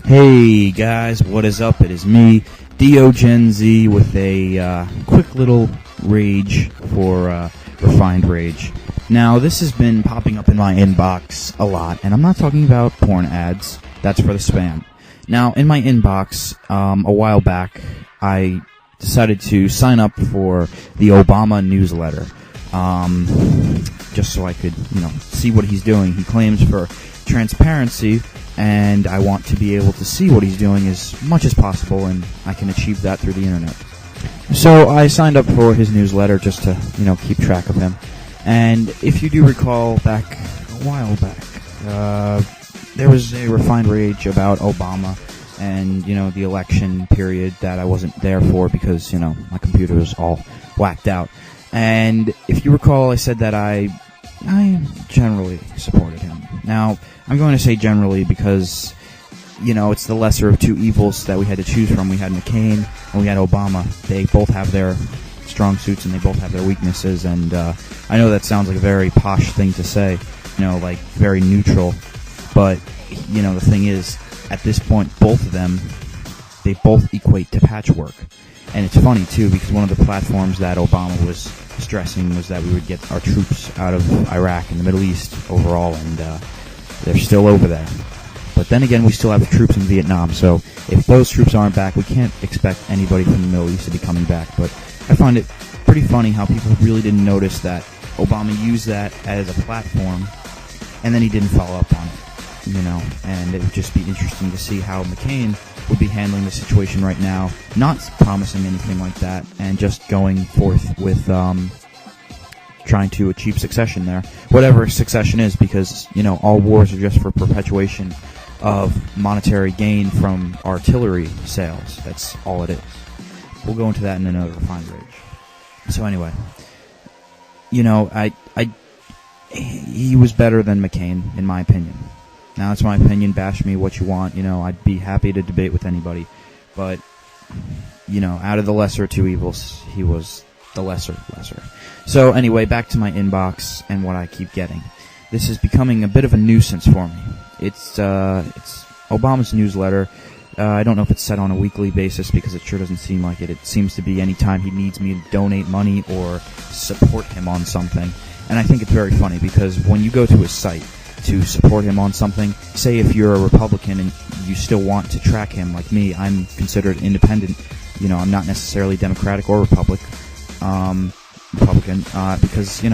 Hey guys, what is up? It is me, Gen Z, with a quick little rage for refined rage. Now, this has been popping up in my inbox a lot, and I'm not talking about porn ads. That's for the spam. Now, in my inbox, a while back, I decided to sign up for the Obama newsletter, just so I could, see what he's doing. He claims for transparency, and I want to be able to see what he's doing as much as possible, and I can achieve that through the internet. So I signed up for his newsletter just to, keep track of him. And if you do recall, back a while back, there was a refined rage about Obama and, the election period that I wasn't there for because, my computer was all whacked out. And if you recall, I said that I generally supported him. Now, I'm going to say generally because, it's the lesser of two evils that we had to choose from. We had McCain and we had Obama. They both have their strong suits and they both have their weaknesses. And I know that sounds like a very posh thing to say, very neutral. But, the thing is, at this point, both of them, they both equate to patchwork. And it's funny, too, because one of the platforms that Obama was stressing was that we would get our troops out of Iraq and the Middle East overall, and they're still over there. But then again, we still have the troops in Vietnam, so if those troops aren't back, we can't expect anybody from the Middle East to be coming back. But I find it pretty funny how people really didn't notice that Obama used that as a platform, and then he didn't follow up on it, and it would just be interesting to see how McCain would be handling the situation right now, not promising anything like that, and just going forth with trying to achieve succession there. Whatever succession is, because, all wars are just for perpetuation of monetary gain from artillery sales. That's all it is. We'll go into that in another refined rage. So anyway, he was better than McCain, in my opinion. Now, it's my opinion. Bash me what you want. I'd be happy to debate with anybody. But, out of the lesser of two evils, he was the lesser. So, anyway, back to my inbox and what I keep getting. This is becoming a bit of a nuisance for me. It's Obama's newsletter. I don't know if it's set on a weekly basis because it sure doesn't seem like it. It seems to be any time he needs me to donate money or support him on something. And I think it's very funny because when you go to his site to support him on something, say if you're a Republican and you still want to track him, like me, I'm considered independent. I'm not necessarily Democratic or Republican, because, I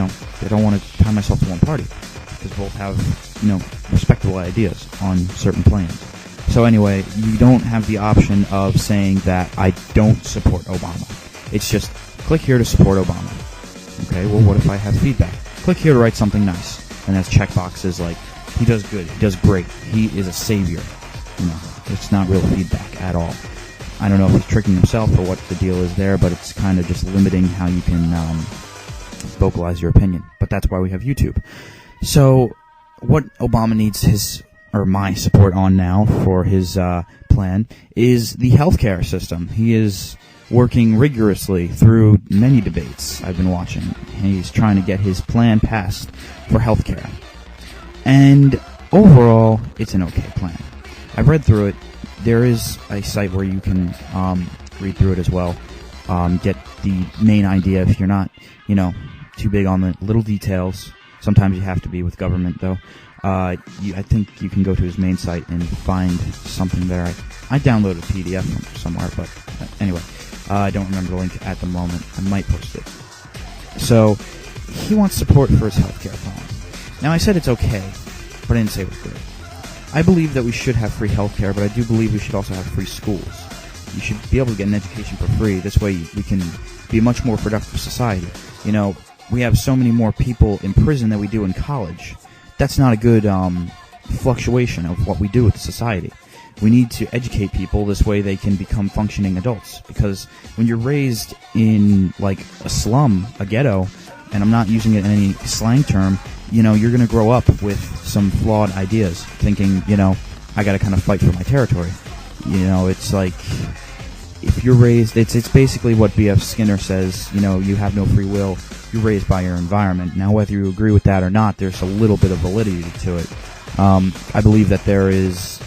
don't want to tie myself to one party. Because both have, respectable ideas on certain planes. So anyway, you don't have the option of saying that I don't support Obama. It's just, click here to support Obama. Okay, well, what if I have feedback? Click here to write something nice. And that's checkboxes like, he does good, he does great, he is a savior. It's not real feedback at all. I don't know if he's tricking himself or what the deal is there, but it's kind of just limiting how you can vocalize your opinion. But that's why we have YouTube. So, what Obama needs my support on now for his plan is the healthcare system. He is working rigorously through many debates I've been watching. He's trying to get his plan passed for healthcare. And overall, it's an okay plan. I've read through it. There is a site where you can read through it as well. Get the main idea if you're not, too big on the little details. Sometimes you have to be with government, though. I think you can go to his main site and find something there. I downloaded a PDF from somewhere, but anyway. I don't remember the link at the moment. I might post it. So, he wants support for his healthcare plan. Now, I said it's okay, but I didn't say it was good. I believe that we should have free healthcare, but I do believe we should also have free schools. You should be able to get an education for free. This way, we can be a much more productive society. We have so many more people in prison than we do in college. That's not a good fluctuation of what we do with society. We need to educate people, this way they can become functioning adults. Because when you're raised in, a slum, a ghetto, and I'm not using it in any slang term, you're going to grow up with some flawed ideas, thinking, I got to kind of fight for my territory. It's like, if you're raised, it's basically what B.F. Skinner says, you have no free will, you're raised by your environment. Now, whether you agree with that or not, there's a little bit of validity to it. I believe that there is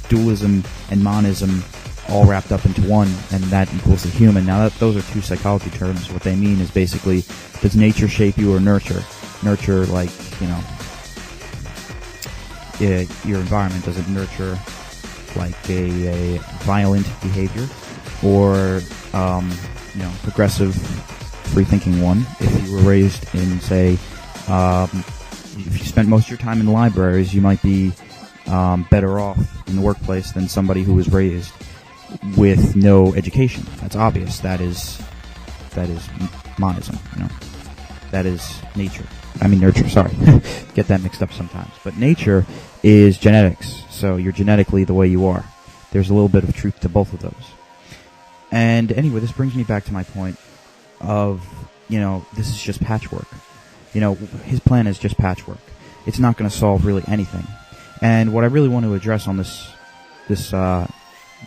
dualism and monism all wrapped up into one, and that equals a human. Now, those are two psychology terms. What they mean is basically, does nature shape you or nurture? Nurture, like, your environment. Does it nurture, like, a violent behavior, or, progressive, free-thinking one? If you were raised in, say, if you spent most of your time in libraries, you might be better off in the workplace than somebody who was raised with no education. That's obvious. That is monism. That is nature. I mean nurture. Sorry, get that mixed up sometimes. But nature is genetics. So you're genetically the way you are. There's a little bit of truth to both of those. And anyway, this brings me back to my point of this is just patchwork. His plan is just patchwork. It's not going to solve really anything. And what I really want to address on this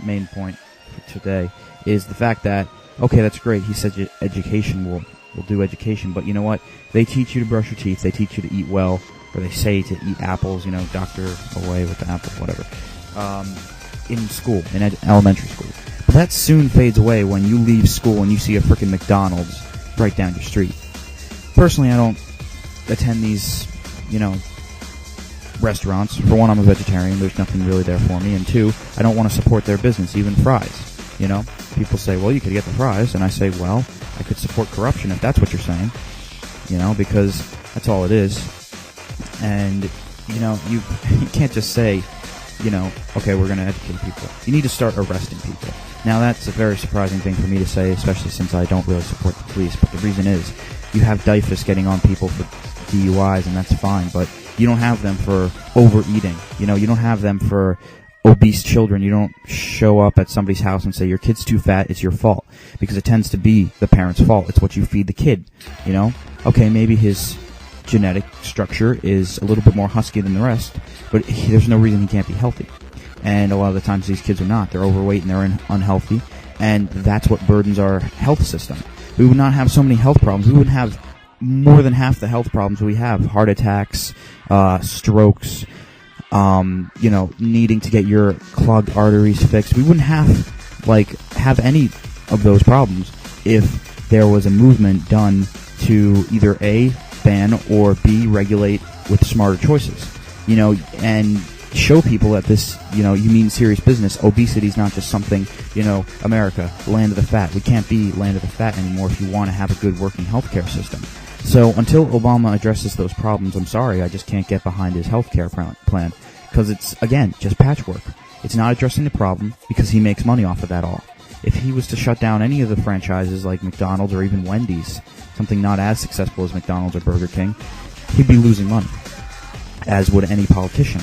main point for today is the fact that, okay, that's great. He said education will do education, but you know what? They teach you to brush your teeth. They teach you to eat well, or they say to eat apples. Doctor away with the apple, whatever. In school, in elementary school. But that soon fades away when you leave school and you see a frickin' McDonald's right down your street. Personally, I don't attend these, restaurants. For one, I'm a vegetarian. There's nothing really there for me. And two, I don't want to support their business, even fries. People say, well, you could get the fries. And I say, well, I could support corruption if that's what you're saying. Because that's all it is. And, you can't just say, okay, we're going to educate people. You need to start arresting people. Now, that's a very surprising thing for me to say, especially since I don't really support the police. But the reason is, you have DYFS getting on people for DUIs, and that's fine. But you don't have them for overeating. You don't have them for obese children. You don't show up at somebody's house and say, your kid's too fat, it's your fault. Because it tends to be the parent's fault. It's what you feed the kid, Okay, maybe his genetic structure is a little bit more husky than the rest, but there's no reason he can't be healthy. And a lot of the times these kids are not. They're overweight and they're unhealthy, and that's what burdens our health system. We would not have so many health problems. We wouldn't have more than half the health problems we have. Heart attacks, strokes, needing to get your clogged arteries fixed. We wouldn't have any of those problems if there was a movement done to either A, ban, or B, regulate with smarter choices. And show people that this, you mean serious business. Obesity is not just something, America, land of the fat. We can't be land of the fat anymore if you want to have a good working healthcare system. So until Obama addresses those problems, I'm sorry, I just can't get behind his healthcare plan. Because it's, again, just patchwork. It's not addressing the problem because he makes money off of that all. If he was to shut down any of the franchises like McDonald's or even Wendy's, something not as successful as McDonald's or Burger King, he'd be losing money, as would any politician.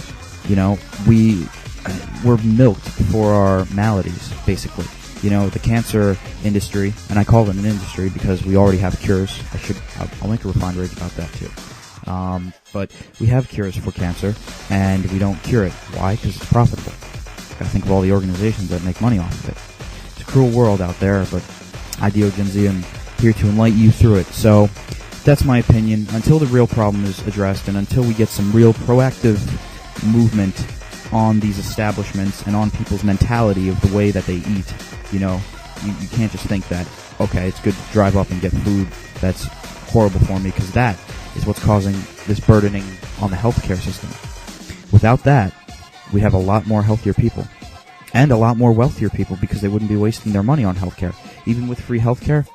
We're milked for our maladies, basically. The cancer industry, and I call it an industry because we already have cures. I'll make a refined rage about that too. But we have cures for cancer, and we don't cure it. Why? Because it's profitable. Gotta think of all the organizations that make money off of it. It's a cruel world out there, but I, Dio Gen Z, am here to enlighten you through it. So that's my opinion. Until the real problem is addressed, and until we get some real proactive movement on these establishments and on people's mentality of the way that they eat, you can't just think that, okay, it's good to drive up and get food that's horrible for me, because that is what's causing this burdening on the healthcare system. Without that, we'd have a lot more healthier people and a lot more wealthier people, because they wouldn't be wasting their money on healthcare. Even with free healthcare,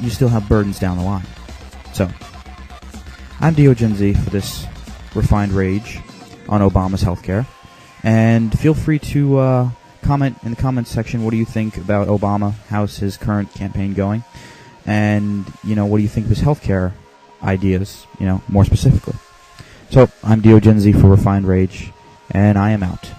you still have burdens down the line. So, I'm Dio Gen Z for this refined rage on Obama's healthcare. And feel free to comment in the comments section. What do you think about Obama? How's his current campaign going? And, what do you think of his healthcare ideas, more specifically? So, I'm Dio Gen Z for Refined Rage, and I am out.